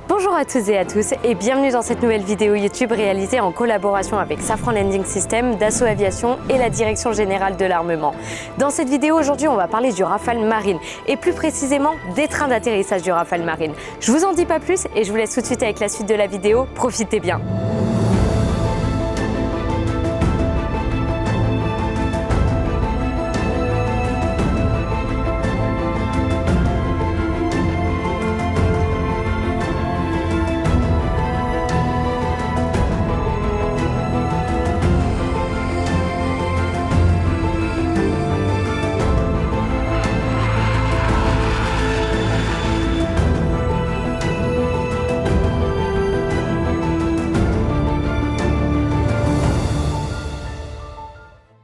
Bonjour à toutes et à tous et bienvenue dans cette nouvelle vidéo YouTube réalisée en collaboration avec Safran Landing System, Dassault Aviation et la Direction Générale de l'Armement. Dans cette vidéo aujourd'hui, on va parler du Rafale Marine et plus précisément des trains d'atterrissage du Rafale Marine. Je vous en dis pas plus et je vous laisse tout de suite avec la suite de la vidéo. Profitez bien.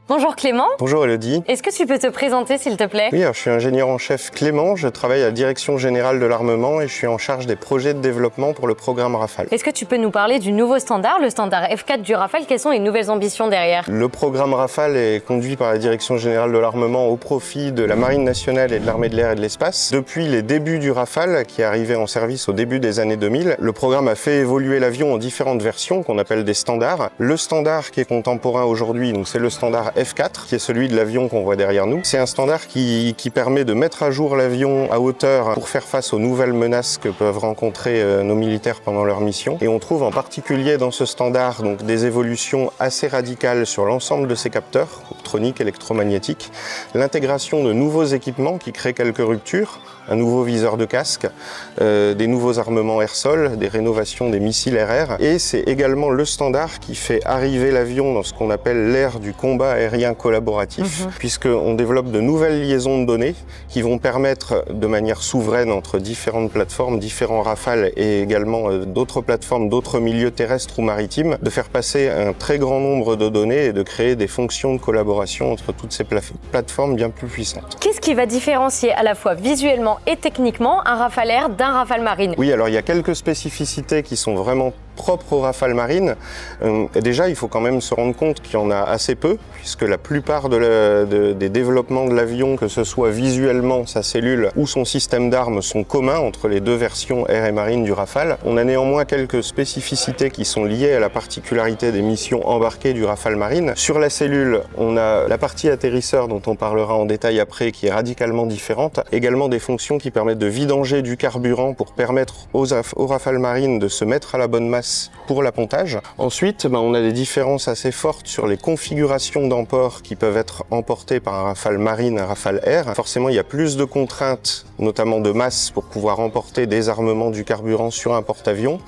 Bonjour Clément. Bonjour Elodie. Est-ce que tu peux te présenter s'il te plaît? Oui, alors je suis ingénieur en chef Clément, je travaille à la Direction Générale de l'Armement et je suis en charge des projets de développement pour le programme Rafale. Est-ce que tu peux nous parler du nouveau standard, le standard F4 du Rafale? Quelles sont les nouvelles ambitions derrière? Le programme Rafale est conduit par la Direction Générale de l'Armement au profit de la Marine nationale et de l'Armée de l'air et de l'espace. Depuis les débuts du Rafale, qui est arrivé en service au début des années 2000, le programme a fait évoluer l'avion en différentes versions qu'on appelle des standards. Le standard qui est contemporain aujourd'hui, donc c'est le standard F4, qui est celui de l'avion qu'on voit derrière nous. C'est un standard qui permet de mettre à jour l'avion à hauteur pour faire face aux nouvelles menaces que peuvent rencontrer nos militaires pendant leur mission. Et on trouve en particulier dans ce standard donc des évolutions assez radicales sur l'ensemble de ses capteurs, optroniques, électromagnétiques, l'intégration de nouveaux équipements qui créent quelques ruptures, un nouveau viseur de casque, des nouveaux armements air-sol, des rénovations des missiles RR. Et c'est également le standard qui fait arriver l'avion dans ce qu'on appelle l'ère du combat aérien collaboratif, puisqu'on développe de nouvelles liaisons de données qui vont permettre de manière souveraine entre différentes plateformes, différents Rafales et également d'autres plateformes, d'autres milieux terrestres ou maritimes, de faire passer un très grand nombre de données et de créer des fonctions de collaboration entre toutes ces plateformes bien plus puissantes. Qu'est-ce qui va différencier à la fois visuellement et techniquement un Rafale Air d'un Rafale Marine? Oui, alors il y a quelques spécificités qui sont vraiment propres au Rafale Marine. Déjà, il faut quand même se rendre compte qu'il y en a assez peu, puisque la plupart des développements de l'avion, que ce soit visuellement sa cellule ou son système d'armes, sont communs entre les deux versions Air et Marine du Rafale. On a néanmoins quelques spécificités qui sont liées à la particularité des missions embarquées du Rafale Marine. Sur la cellule, on a la partie atterrisseur dont on parlera en détail après, qui est radicalement différente. Également des fonctions qui permettent de vidanger du carburant pour permettre au Rafale Marine de se mettre à la bonne masse pour l'appontage. Ensuite, on a des différences assez fortes sur les configurations d'emport qui peuvent être emportées par un Rafale Marine, un Rafale Air. Forcément, il y a plus de contraintes, notamment de masse, pour pouvoir emporter des armements, du carburant sur un porte-avions.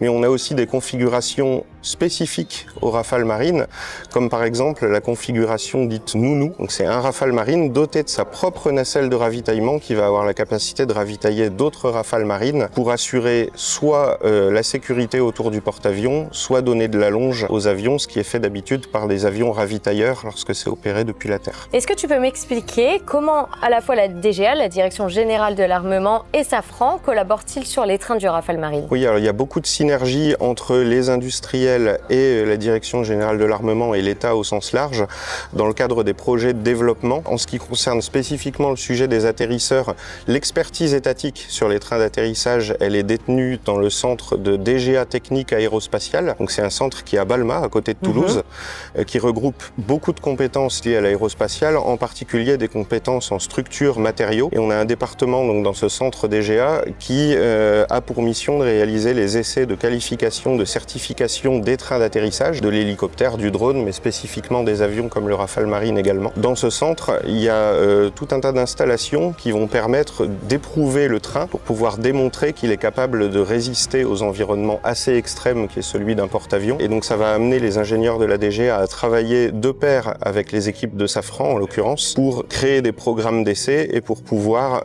Mais on a aussi des configurations spécifiques au Rafale Marine, comme par exemple la configuration dite Nounou. Donc c'est un Rafale Marine doté de sa propre nacelle de ravitaillement qui va avoir la capacité de ravitailler d'autres Rafale Marine pour assurer soit la sécurité autour du porte-avions, soit donner de la longe aux avions, ce qui est fait d'habitude par des avions ravitailleurs lorsque c'est opéré depuis la Terre. Est-ce que tu peux m'expliquer comment à la fois la DGA, la Direction Générale de l'Armement, et Safran collaborent-ils sur les trains du Rafale Marine? Oui, alors il y a beaucoup de synergie entre les industriels et la Direction Générale de l'Armement et l'État au sens large dans le cadre des projets de développement. En ce qui concerne spécifiquement le sujet des atterrisseurs, l'expertise étatique sur les trains d'atterrissage, elle est détenue dans le centre de DGA Technique Aérospatiale. Donc c'est un centre qui est à Balma, à côté de Toulouse, qui regroupe beaucoup de compétences liées à l'aérospatiale, en particulier des compétences en structure, matériaux. Et on a un département donc dans ce centre DGA qui a pour mission de réaliser les essais de qualification, de certification des trains d'atterrissage, de l'hélicoptère, du drone, mais spécifiquement des avions comme le Rafale Marine également. Dans ce centre, il y a tout un tas d'installations qui vont permettre d'éprouver le train pour pouvoir démontrer qu'il est capable de résister aux environnements assez extrême qui est celui d'un porte-avions. Et donc ça va amener les ingénieurs de la DGA à travailler de pair avec les équipes de Safran en l'occurrence pour créer des programmes d'essai et pour pouvoir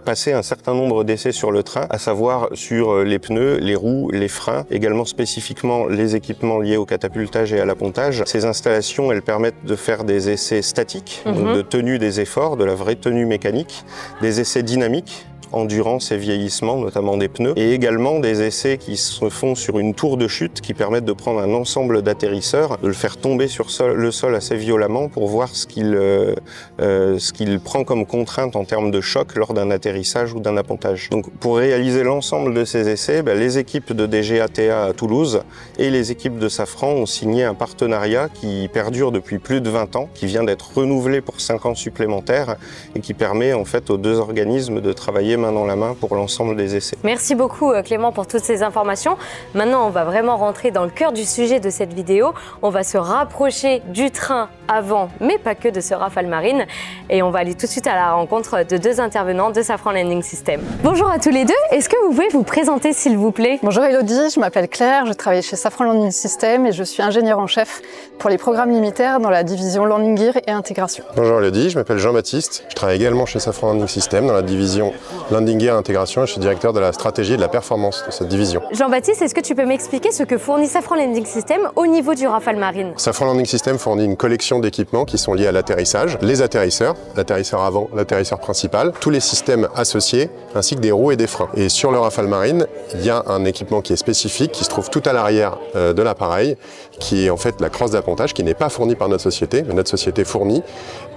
passer un certain nombre d'essais sur le train, à savoir sur les pneus, les roues, les freins, également spécifiquement les équipements liés au catapultage et à l'appontage. Ces installations, elles permettent de faire des essais statiques, donc de tenue des efforts, de la vraie tenue mécanique, des essais dynamiques, endurance et vieillissement, notamment des pneus, et également des essais qui se font sur une tour de chute qui permettent de prendre un ensemble d'atterrisseurs, de le faire tomber sur le sol assez violemment pour voir ce qu'il prend comme contrainte en termes de choc lors d'un atterrissage ou d'un appontage. Donc pour réaliser l'ensemble de ces essais, les équipes de DGATA à Toulouse et les équipes de Safran ont signé un partenariat qui perdure depuis plus de 20 ans, qui vient d'être renouvelé pour 5 ans supplémentaires et qui permet en fait aux deux organismes de travailler main dans la main pour l'ensemble des essais. Merci beaucoup Clément pour toutes ces informations. Maintenant, on va vraiment rentrer dans le cœur du sujet de cette vidéo. On va se rapprocher du train avant, mais pas que de ce Rafale Marine. Et on va aller tout de suite à la rencontre de deux intervenants de Safran Landing System. Bonjour à tous les deux. Est-ce que vous pouvez vous présenter s'il vous plaît? Bonjour Elodie, je m'appelle Claire, je travaille chez Safran Landing System et je suis ingénieure en chef pour les programmes limitaires dans la division Landing Gear et Intégration. Bonjour Elodie, je m'appelle Jean-Baptiste, je travaille également chez Safran Landing System dans la division Landing Gear et Intégration et je suis directeur de la stratégie et de la performance de cette division. Jean-Baptiste, est-ce que tu peux m'expliquer ce que fournit Safran Landing System au niveau du Rafale Marine? Safran Landing System fournit une collection d'équipements qui sont liés à l'atterrissage, les atterrisseurs, l'atterrisseur avant, l'atterrisseur principal, tous les systèmes associés ainsi que des roues et des freins. Et sur le Rafale Marine, il y a un équipement qui est spécifique, qui se trouve tout à l'arrière de l'appareil, qui est en fait la crosse d'appontage, qui n'est pas fournie par notre société, mais notre société fournit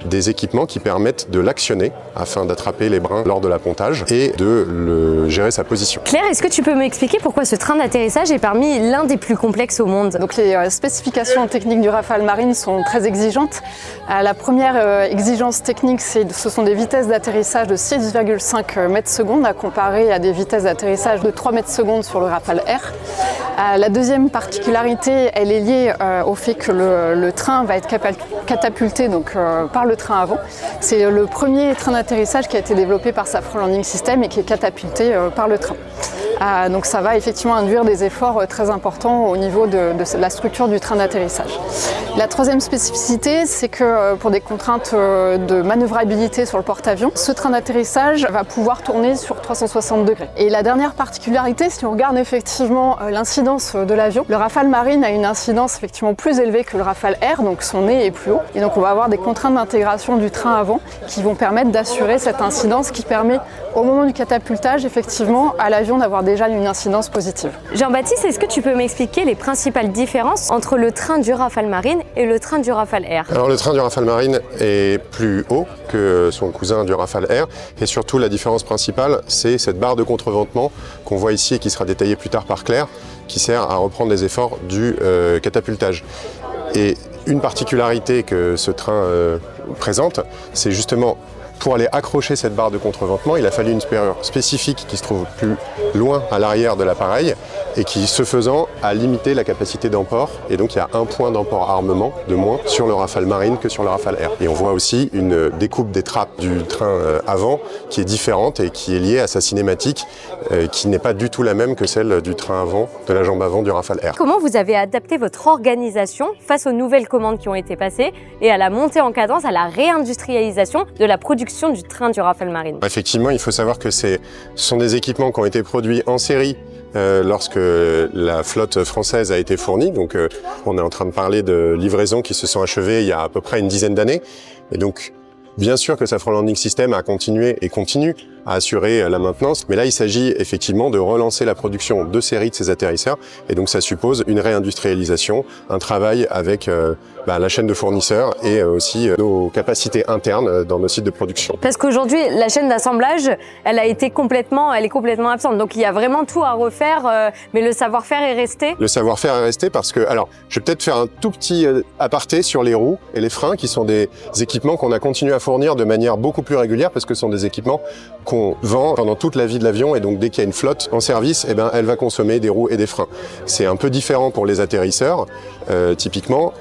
des équipements qui permettent de l'actionner afin d'attraper les brins lors de l'appontage et de gérer sa position. Claire, est-ce que tu peux m'expliquer pourquoi ce train d'atterrissage est parmi l'un des plus complexes au monde? Donc les spécifications techniques du Rafale Marine sont très exigeantes. La première exigence technique, ce sont des vitesses d'atterrissage de 6,5 mètres secondes à comparer à des vitesses d'atterrissage de 3 mètres secondes sur le Rafale R. La deuxième particularité, elle est liée au fait que le train va être catapulté donc, par le train avant. C'est le premier train d'atterrissage qui a été développé par Safran Landing System et qui est catapulté par le train. Donc ça va effectivement induire des efforts très importants au niveau de la structure du train d'atterrissage. La troisième spécificité, c'est que pour des contraintes de manœuvrabilité sur le porte-avions, ce train d'atterrissage va pouvoir tourner sur 360 degrés. Et la dernière particularité, si on regarde effectivement l'incidence de l'avion, le Rafale Marine a une incidence effectivement plus élevée que le Rafale R, donc son nez est plus haut. Et donc on va avoir des contraintes d'intégration du train avant qui vont permettre d'assurer cette incidence qui permet au moment du catapultage effectivement à l'avion d'avoir déjà une incidence positive. Jean-Baptiste, est-ce que tu peux m'expliquer les principales différences entre le train du Rafale Marine et le train du Rafale Air? Alors le train du Rafale Marine est plus haut que son cousin du Rafale Air et surtout la différence principale, c'est cette barre de contreventement qu'on voit ici et qui sera détaillée plus tard par Claire, qui sert à reprendre les efforts du catapultage. Et une particularité que ce train présente, c'est justement pour aller accrocher cette barre de contreventement, il a fallu une serrure spécifique qui se trouve plus loin à l'arrière de l'appareil et qui, ce faisant, a limité la capacité d'emport. Et donc, il y a un point d'emport armement de moins sur le Rafale Marine que sur le Rafale Air. Et on voit aussi une découpe des trappes du train avant qui est différente et qui est liée à sa cinématique qui n'est pas du tout la même que celle du train avant, de la jambe avant du Rafale Air. Comment vous avez adapté votre organisation face aux nouvelles commandes qui ont été passées et à la montée en cadence, à la réindustrialisation de la production du train du Rafale Marine? Effectivement, il faut savoir que ce sont des équipements qui ont été produits en série lorsque la flotte française a été fournie. Donc on est en train de parler de livraisons qui se sont achevées il y a à peu près une dizaine d'années. Et donc bien sûr que Safran Landing System a continué et continue à assurer la maintenance, mais là il s'agit effectivement de relancer la production de série de ces atterrisseurs et donc ça suppose une réindustrialisation, un travail avec la chaîne de fournisseurs et aussi nos capacités internes dans nos sites de production. Parce qu'aujourd'hui la chaîne d'assemblage elle est complètement absente, donc il y a vraiment tout à refaire, mais le savoir-faire est resté. Le savoir-faire est resté parce que, alors je vais peut-être faire un tout petit aparté sur les roues et les freins qui sont des équipements qu'on a continué à fournir de manière beaucoup plus régulière parce que ce sont des équipements qu'on vend pendant toute la vie de l'avion et donc dès qu'il y a une flotte en service, elle va consommer des roues et des freins. C'est un peu différent pour les atterrisseurs, typiquement,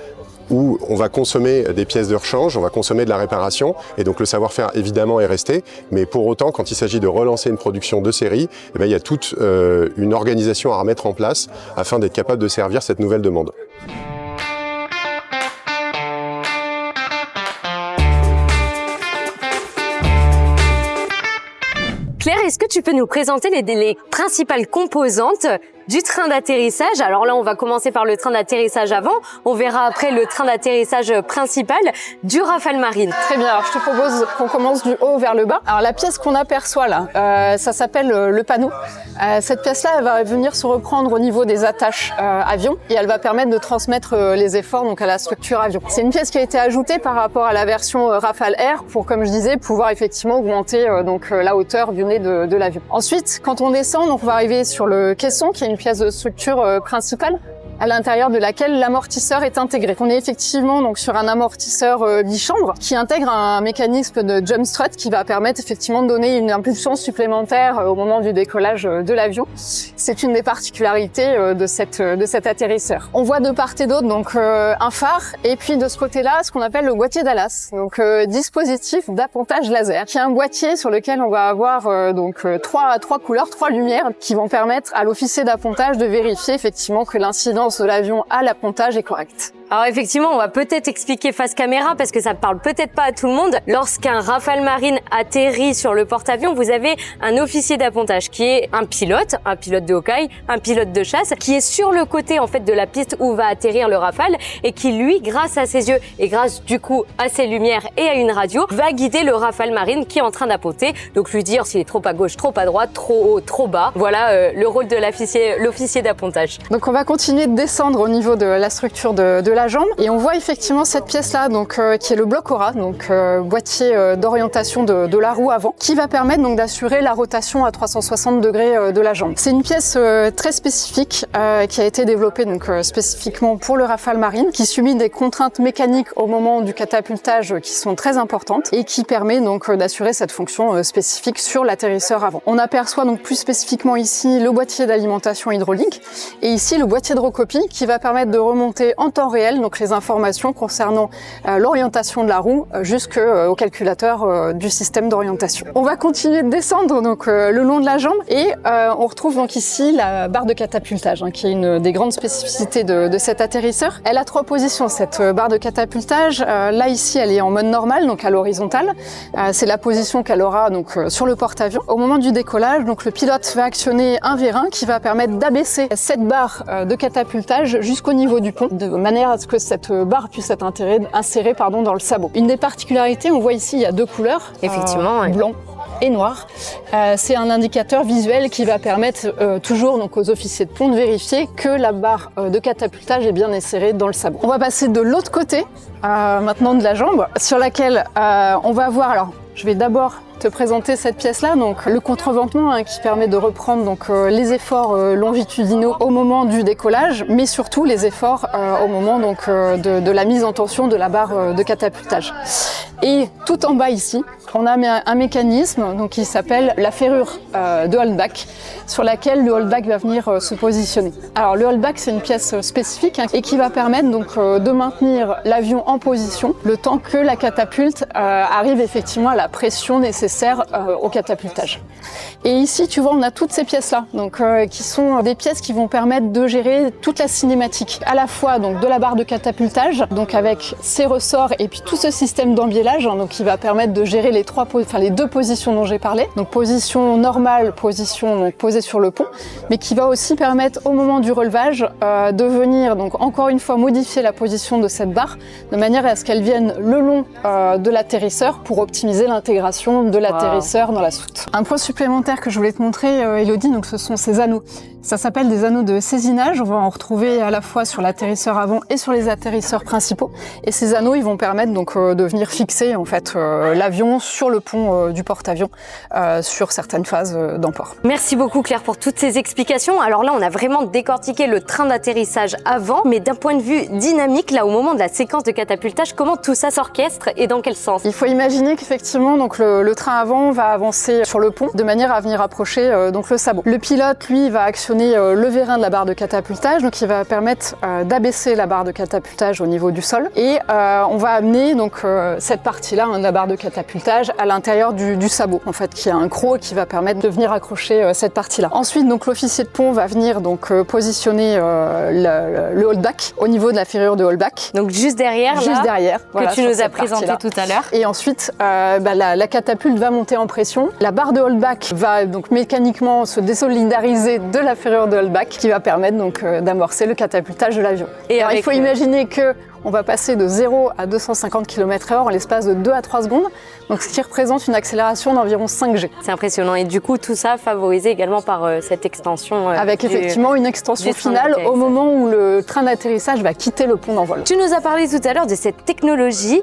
où on va consommer des pièces de rechange, on va consommer de la réparation, et donc le savoir-faire évidemment est resté, mais pour autant, quand il s'agit de relancer une production de série, il y a toute une organisation à remettre en place afin d'être capable de servir cette nouvelle demande. Claire, est-ce que tu peux nous présenter les principales composantes du train d'atterrissage. Alors là, on va commencer par le train d'atterrissage avant. On verra après le train d'atterrissage principal du Rafale Marine. Très bien, alors je te propose qu'on commence du haut vers le bas. Alors la pièce qu'on aperçoit là, ça s'appelle le panneau. Cette pièce-là, elle va venir se reprendre au niveau des attaches avion et elle va permettre de transmettre les efforts donc à la structure avion. C'est une pièce qui a été ajoutée par rapport à la version Rafale Air pour, comme je disais, pouvoir effectivement augmenter la hauteur du nez de l'avion. Ensuite, quand on descend, donc on va arriver sur le caisson qui est une pièce de structure principale, à l'intérieur de laquelle l'amortisseur est intégré. On est effectivement donc sur un amortisseur bichambre qui intègre un mécanisme de jump strut qui va permettre effectivement de donner une impulsion supplémentaire au moment du décollage de l'avion. C'est une des particularités de cet atterrisseur. On voit de part et d'autre donc un phare et puis de ce côté-là ce qu'on appelle le boîtier Dallas, donc dispositif d'appontage laser, qui est un boîtier sur lequel on va avoir trois couleurs, 3 lumières qui vont permettre à l'officier d'appontage de vérifier effectivement que l'incidence de l'avion à l'appontage est correcte. Alors effectivement, on va peut-être expliquer face caméra parce que ça parle peut-être pas à tout le monde. Lorsqu'un Rafale Marine atterrit sur le porte-avions, vous avez un officier d'appontage qui est un pilote de Hawkeye, un pilote de chasse, qui est sur le côté en fait de la piste où va atterrir le Rafale et qui lui, grâce à ses yeux et grâce du coup à ses lumières et à une radio, va guider le Rafale Marine qui est en train d'apponter. Donc lui dire s'il est trop à gauche, trop à droite, trop haut, trop bas. Voilà le rôle de l'officier d'appontage. Donc on va continuer de descendre au niveau de la structure de la jambe et on voit effectivement cette pièce-là qui est le bloc Aura, boîtier d'orientation de la roue avant, qui va permettre donc d'assurer la rotation à 360 degrés de la jambe. C'est une pièce très spécifique qui a été développée spécifiquement pour le Rafale Marine, qui subit des contraintes mécaniques au moment du catapultage qui sont très importantes et qui permet donc d'assurer cette fonction spécifique sur l'atterrisseur avant. On aperçoit donc plus spécifiquement ici le boîtier d'alimentation hydraulique et ici le boîtier de recopie qui va permettre de remonter en temps réel donc les informations concernant l'orientation de la roue jusqu'au calculateur du système d'orientation. On va continuer de descendre le long de la jambe et on retrouve donc ici la barre de catapultage qui est une des grandes spécificités de cet atterrisseur. Elle a 3 positions cette barre de catapultage. Là ici elle est en mode normal donc à l'horizontale. C'est la position qu'elle aura sur le porte-avions. Au moment du décollage donc le pilote va actionner un vérin qui va permettre d'abaisser cette barre de catapultage jusqu'au niveau du pont de manière à ce que cette barre puisse être insérée dans le sabot. Une des particularités, on voit ici il y a 2 couleurs, effectivement, blanc et noir. C'est un indicateur visuel qui va permettre toujours aux officiers de pont de vérifier que la barre de catapultage est bien insérée dans le sabot. On va passer de l'autre côté maintenant de la jambe sur laquelle on va voir, alors je vais d'abord te présenter cette pièce-là, le contreventement qui permet de reprendre les efforts longitudinaux au moment du décollage, mais surtout les efforts au moment de la mise en tension de la barre de catapultage. Et tout en bas ici, on a un mécanisme qui s'appelle la ferrure de holdback, sur laquelle le holdback va venir se positionner. Alors le holdback, c'est une pièce spécifique et qui va permettre de maintenir l'avion en position le temps que la catapulte arrive effectivement à la pression nécessaire au catapultage. Et ici, tu vois, on a toutes ces pièces-là, qui sont des pièces qui vont permettre de gérer toute la cinématique, à la fois de la barre de catapultage, avec ses ressorts et puis tout ce système d'embiellage, qui va permettre de gérer les 2 positions dont j'ai parlé, position normale, position posée sur le pont, mais qui va aussi permettre au moment du relevage de venir encore une fois modifier la position de cette barre de manière à ce qu'elle vienne le long de l'atterrisseur pour optimiser l'intégration de l'atterrisseur dans la soute. Un point supplémentaire que je voulais te montrer, Elodie, ce sont ces anneaux. Ça s'appelle des anneaux de saisinage. On va en retrouver à la fois sur l'atterrisseur avant et sur les atterrisseurs principaux. Et ces anneaux, ils vont permettre de venir fixer l'avion sur le pont du porte-avions sur certaines phases d'emport. Merci beaucoup Claire pour toutes ces explications. Alors là, on a vraiment décortiqué le train d'atterrissage avant, mais d'un point de vue dynamique, là au moment de la séquence de catapultage, comment tout ça s'orchestre et dans quel sens? Il faut imaginer qu'effectivement le train avant va avancer sur le pont de manière à venir approcher le sabot. Le pilote, lui, va actionner le vérin de la barre de catapultage, il va permettre d'abaisser la barre de catapultage au niveau du sol et on va amener cette partie-là de la barre de catapultage à l'intérieur du sabot, qui a un croc qui va permettre de venir accrocher cette partie-là. Ensuite, l'officier de pont va venir positionner le holdback au niveau de la ferrure de holdback. Donc juste derrière, voilà, que tu nous as présenté tout à l'heure. Et ensuite, la catapulte va monter en pression. La barre de holdback va donc mécaniquement se désolidariser de la ferrure de holdback qui va permettre donc d'amorcer le catapultage de l'avion. Et alors, il faut imaginer que on va passer de 0 à 250 km/h en l'espace de 2 à 3 secondes, donc ce qui représente une accélération d'environ 5G. C'est impressionnant. Et du coup, tout ça favorisé également par cette extension. Avec effectivement une extension finale au moment où le train d'atterrissage va quitter le pont d'envol. Tu nous as parlé tout à l'heure de cette technologie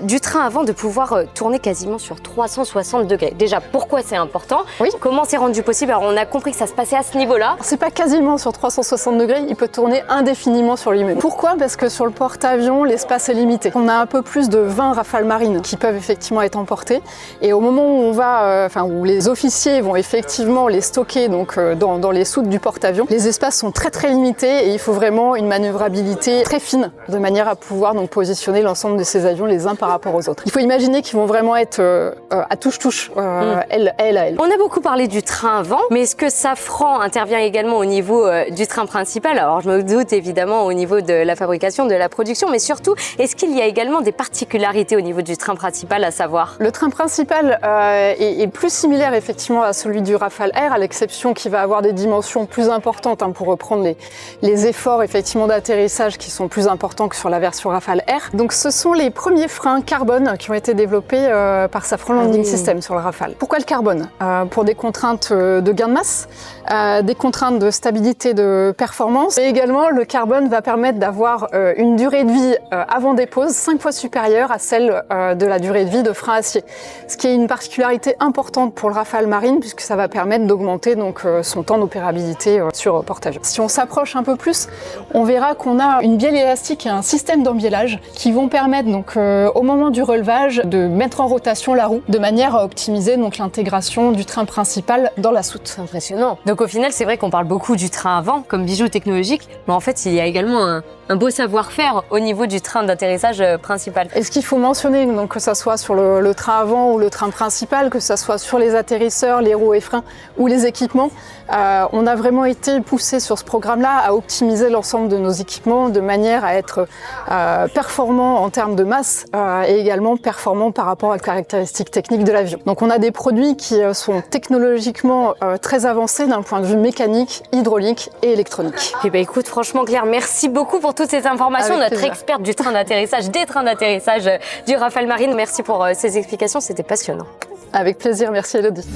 du train avant de pouvoir tourner quasiment sur 360 degrés. Déjà, pourquoi c'est important? Oui. Comment c'est rendu possible? Alors, on a compris que ça se passait à ce niveau-là. C'est pas quasiment sur 360 degrés, il peut tourner indéfiniment sur lui-même. Pourquoi? Parce que sur le porte-avions, l'espace est limité. On a un peu plus de 20 Rafale Marine qui peuvent effectivement être emportés. Et au moment où on va, où les officiers vont effectivement les stocker donc dans les soutes du porte-avions, les espaces sont très très limités et il faut vraiment une manœuvrabilité très fine de manière à pouvoir donc positionner l'ensemble de ces avions les uns par rapport aux autres. Il faut imaginer qu'ils vont vraiment être à touche-touche, aile à aile. On a beaucoup parlé du train avant, mais est-ce que Safran intervient également au niveau du train principal? Alors je me doute évidemment au niveau de la fabrication, de la production, mais surtout, est-ce qu'il y a également des particularités au niveau du train principal à savoir? Le train principal est plus similaire effectivement à celui du Rafale Air, à l'exception qu'il va avoir des dimensions plus importantes pour reprendre les efforts effectivement d'atterrissage qui sont plus importants que sur la version Rafale Air. Donc ce sont les premiers freins carbone qui ont été développés par Safran Landing System sur le Rafale. Pourquoi le carbone? Pour des contraintes de gain de masse, des contraintes de stabilité de performance, et également le carbone va permettre d'avoir une durée de vie avant dépose 5 fois supérieure à celle de la durée de vie de frein acier. Ce qui est une particularité importante pour le Rafale Marine puisque ça va permettre d'augmenter donc son temps d'opérabilité sur porte-avions. Si on s'approche un peu plus, on verra qu'on a une bielle élastique et un système d'embiellage qui vont permettre donc au moment du relevage de mettre en rotation la roue de manière à optimiser donc l'intégration du train principal dans la soute. Impressionnant. Donc au final, c'est vrai qu'on parle beaucoup du train avant comme bijou technologique, mais en fait, il y a également un beau savoir-faire au niveau du train d'atterrissage principal. Et ce qu'il faut mentionner, donc, que ce soit sur le train avant ou le train principal, que ce soit sur les atterrisseurs, les roues et freins ou les équipements, on a vraiment été poussé sur ce programme-là à optimiser l'ensemble de nos équipements de manière à être performants en termes de masse et également performants par rapport aux caractéristiques techniques de l'avion. Donc on a des produits qui sont technologiquement très avancés d'un point de vue mécanique, hydraulique et électronique. Eh ben écoute, franchement Claire, merci beaucoup pour toutes ces informations. Avec notre plaisir. experte du train d'atterrissage, des trains d'atterrissage du Rafale Marine. Merci pour ces explications, c'était passionnant. Avec plaisir, merci Elodie.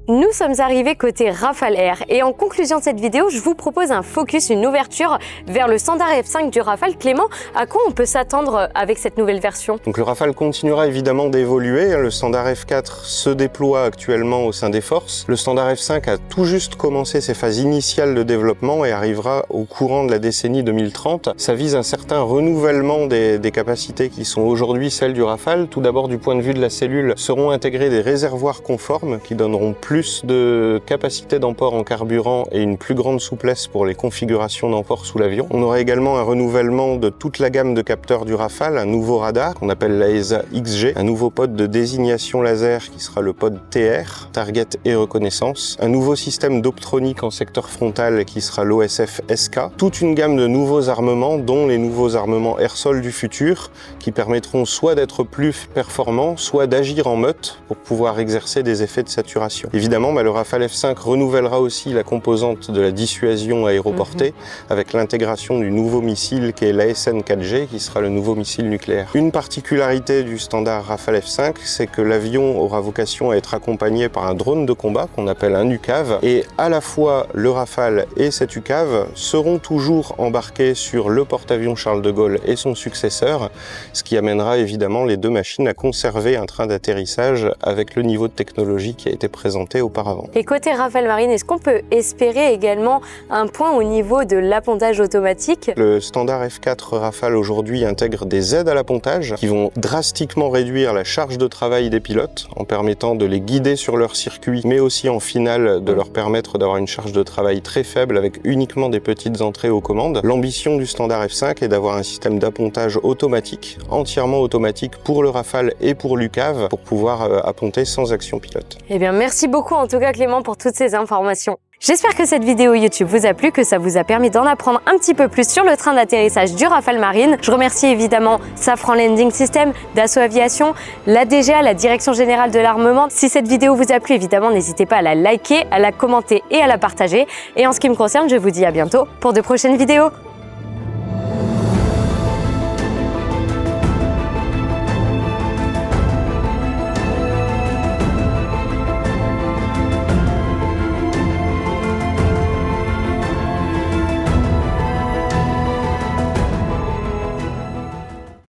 Nous sommes arrivés côté Rafale Air et en conclusion de cette vidéo, je vous propose un focus, une ouverture vers le standard F5 du Rafale. Clément, à quoi on peut s'attendre avec cette nouvelle version? Donc le Rafale continuera évidemment d'évoluer. Le standard F4 se déploie actuellement au sein des forces. Le standard F5 a tout juste commencé ses phases initiales de développement et arrivera au courant de la décennie 2030. Ça vise un certain renouvellement des capacités qui sont aujourd'hui celles du Rafale. Tout d'abord, du point de vue de la cellule, seront intégrés des réservoirs conformes qui donneront plus de capacité d'emport en carburant et une plus grande souplesse pour les configurations d'emport sous l'avion. On aura également un renouvellement de toute la gamme de capteurs du Rafale, un nouveau radar qu'on appelle l'AESA XG, un nouveau pod de désignation laser qui sera le pod TR, Target et Reconnaissance, un nouveau système d'optronique en secteur frontal qui sera l'OSF SK, toute une gamme de nouveaux armements, dont les nouveaux armements air-sol du futur, qui permettront soit d'être plus performants, soit d'agir en meute pour pouvoir exercer des effets de saturation. Évidemment, le Rafale F5 renouvellera aussi la composante de la dissuasion aéroportée avec l'intégration du nouveau missile qui est l'ASN 4G qui sera le nouveau missile nucléaire. Une particularité du standard Rafale F5, c'est que l'avion aura vocation à être accompagné par un drone de combat qu'on appelle un UCAV et à la fois le Rafale et cet UCAV seront toujours embarqués sur le porte-avions Charles de Gaulle et son successeur, ce qui amènera évidemment les deux machines à conserver un train d'atterrissage avec le niveau de technologie qui a été présenté auparavant. Et côté Rafale Marine, est-ce qu'on peut espérer également un point au niveau de l'appontage automatique? Le standard F4 Rafale aujourd'hui intègre des aides à l'appontage qui vont drastiquement réduire la charge de travail des pilotes en permettant de les guider sur leur circuit, mais aussi en finale de leur permettre d'avoir une charge de travail très faible avec uniquement des petites entrées aux commandes. L'ambition du standard F5 est d'avoir un système d'appontage automatique, entièrement automatique pour le Rafale et pour l'UCAV pour pouvoir apponter sans action pilote. Eh bien, merci beaucoup en tout cas Clément pour toutes ces informations. J'espère que cette vidéo YouTube vous a plu, que ça vous a permis d'en apprendre un petit peu plus sur le train d'atterrissage du Rafale Marine. Je remercie évidemment Safran Landing System, Dassault Aviation, la DGA, la Direction Générale de l'Armement. Si cette vidéo vous a plu, évidemment, n'hésitez pas à la liker, à la commenter et à la partager. Et en ce qui me concerne, je vous dis à bientôt pour de prochaines vidéos.